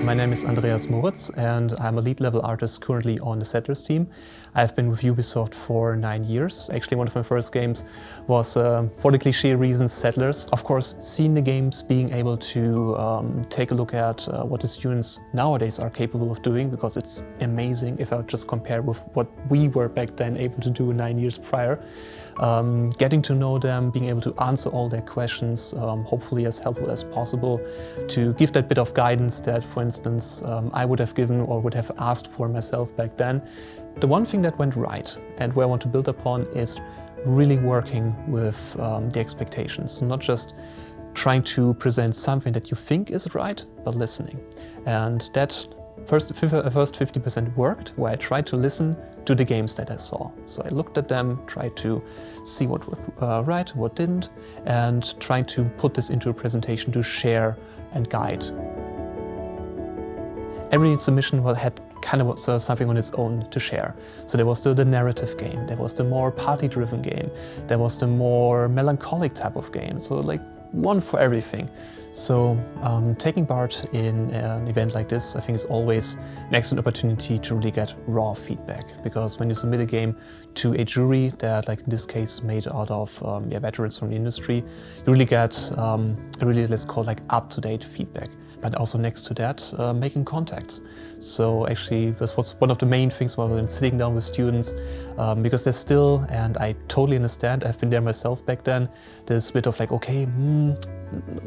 My name is Andreas and I'm a lead level artist currently on the Settlers team. I've been with Ubisoft for 9 years. Actually, one of my first games was, for the cliche reasons, Settlers. Of course, seeing the games, being able to take a look at what the students nowadays are capable of doing, because it's amazing if I just compare with what we were back then able to do 9 years prior. Getting to know them, being able to answer all their questions, hopefully as helpful as possible, to give that bit of guidance that, for instance, I would have given or would have asked for myself back then. The one thing that went right and where I want to build upon is really working with the expectations, not just trying to present something that you think is right, but listening. And that first 50% worked, where I tried to listen to the games that I saw. So I looked at them, tried to see what was right, what didn't, and trying to put this into a presentation to share and guide. Every submission had kind of something on its own to share. So there was the narrative game, there was the more party-driven game, there was the more melancholic type of game. So like one for everything. So taking part in an event like this, I think, is always an excellent opportunity to really get raw feedback. Because when you submit a game to a jury that, like in this case, made out of veterans from the industry, you really get really, let's call it, like up-to-date feedback. But also next to that, making contacts. So actually, this was one of the main things while I'm sitting down with students, because there's still, and I totally understand, I've been there myself back then, there's a bit of like, okay,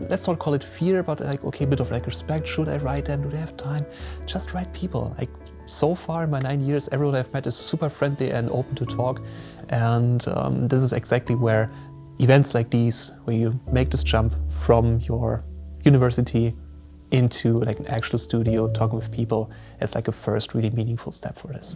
let's not call it fear, but like, okay, a bit of like respect. Should I write them? Do they have time? Just write people. Like, so far in my 9 years, everyone I've met is super friendly and open to talk. And this is exactly where events like these, where you make this jump from your university into like an actual studio, talking with people, it's like a first really meaningful step for this.